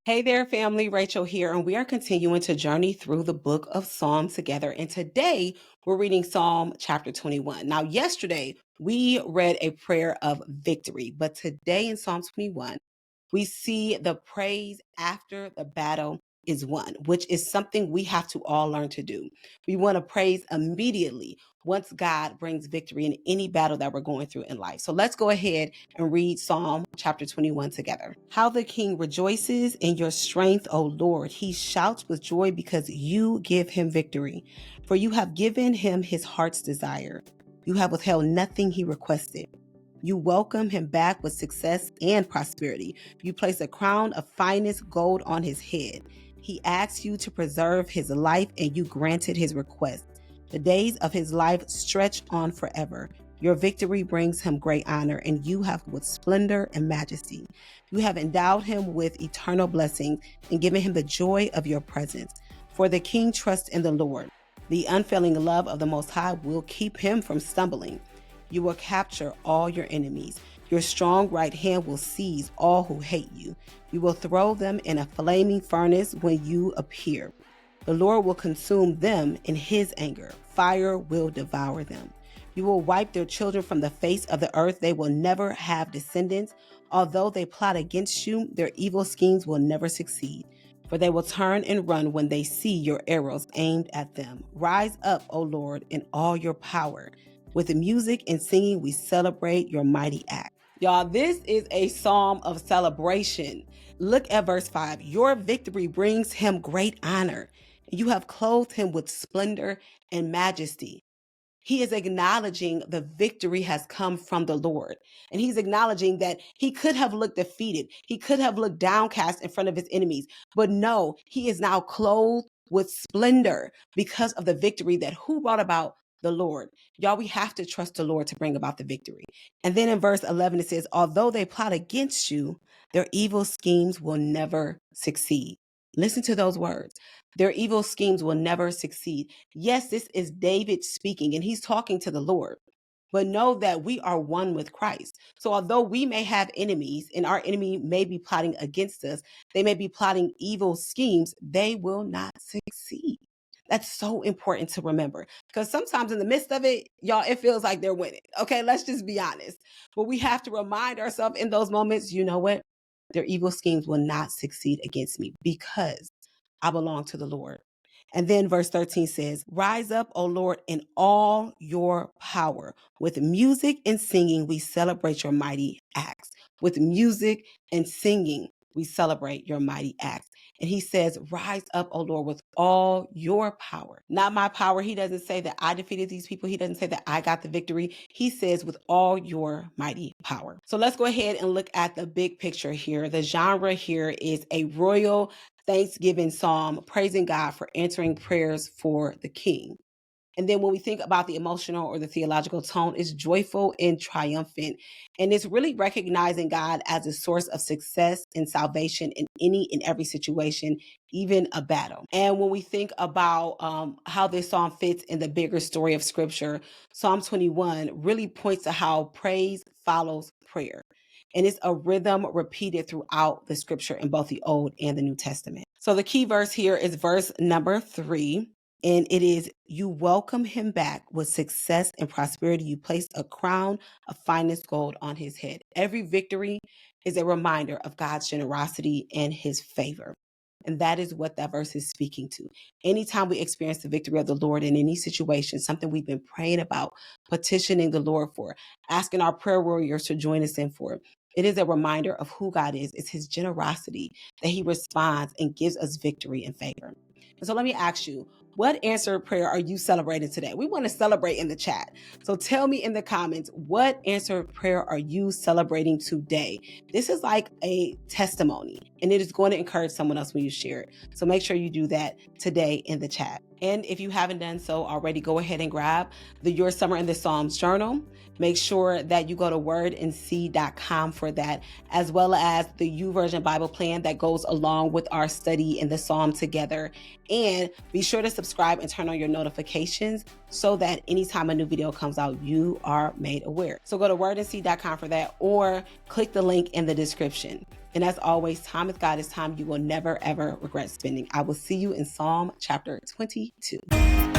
Hey there, family. Rachel here, and we are continuing to journey through the book of Psalms together. And today we're reading Psalm chapter 21. Now, yesterday we read a prayer of victory, but today in Psalm 21, we see the praise after the battle is won, which is something we have to all learn to do. We want to praise immediately once God brings victory in any battle that we're going through in life. So let's go ahead and read Psalm chapter 21 together. How the king rejoices in your strength, O Lord. He shouts with joy because you give him victory. For you have given him his heart's desire. You have withheld nothing he requested. You welcome him back with success and prosperity. You place a crown of finest gold on his head. He asks you to preserve his life, and you granted his request. The days of his life stretch on forever. Your victory brings him great honor, and you have with splendor and majesty. You have endowed him with eternal blessings and given him the joy of your presence. For the king trusts in the Lord. The unfailing love of the Most High will keep him from stumbling. You will capture all your enemies. Your strong right hand will seize all who hate you. You will throw them in a flaming furnace when you appear. The Lord will consume them in his anger. Fire will devour them. You will wipe their children from the face of the earth. They will never have descendants. Although they plot against you, their evil schemes will never succeed. For they will turn and run when they see your arrows aimed at them. Rise up, O Lord, in all your power. With music and singing, we celebrate your mighty act. Y'all, this is a psalm of celebration. Look at verse 5. Your victory brings him great honor. You have clothed him with splendor and majesty. He is acknowledging the victory has come from the Lord. And he's acknowledging that he could have looked defeated. He could have looked downcast in front of his enemies. But no, he is now clothed with splendor because of the victory that who brought about? The Lord. Y'all, we have to trust the Lord to bring about the victory. And then in verse 11, it says, although they plot against you, their evil schemes will never succeed. Listen to those words. Their evil schemes will never succeed. Yes, this is David speaking, and he's talking to the Lord. But know that we are one with Christ. So although we may have enemies and our enemy may be plotting against us, they may be plotting evil schemes, they will not succeed. That's so important to remember because sometimes in the midst of it, y'all, it feels like they're winning. Okay, let's just be honest. But we have to remind ourselves in those moments, you know what? Their evil schemes will not succeed against me because I belong to the Lord. And then verse 13 says, rise up, O Lord, in all your power. With music and singing, we celebrate your mighty acts. With music and singing, we celebrate your mighty acts. And he says, rise up, O Lord, with all your power. Not my power. He doesn't say that I defeated these people. He doesn't say that I got the victory. He says with all your mighty power. So let's go ahead and look at the big picture here. The genre here is a royal Thanksgiving psalm, praising God for answering prayers for the king. And then when we think about the emotional or the theological tone, it's joyful and triumphant. And it's really recognizing God as a source of success and salvation in any and every situation, even a battle. And when we think about how this psalm fits in the bigger story of scripture, Psalm 21 really points to how praise follows prayer. And it's a rhythm repeated throughout the scripture in both the Old and the New Testament. So the key verse here is verse number 3. And it is, you welcome him back with success and prosperity. You placed a crown of finest gold on his head. Every victory is a reminder of God's generosity and his favor. And that is what that verse is speaking to. Anytime we experience the victory of the Lord in any situation, something we've been praying about, petitioning the Lord for, asking our prayer warriors to join us in for, it is a reminder of who God is. It's his generosity that he responds and gives us victory and favor. And so let me ask you, what answered prayer are you celebrating today? We want to celebrate in the chat. So tell me in the comments, what answered prayer are you celebrating today? This is like a testimony, and it is going to encourage someone else when you share it. So make sure you do that today in the chat. And if you haven't done so already, go ahead and grab the Your Summer in the Psalms journal. Make sure that you go to wordandseed.com for that, as well as the YouVersion Bible plan that goes along with our study in the Psalm together. And be sure to subscribe and turn on your notifications so that anytime a new video comes out, you are made aware. So go to wordandseed.com for that, or click the link in the description. And as always, time with God is time you will never, ever regret spending. I will see you in Psalm chapter 22.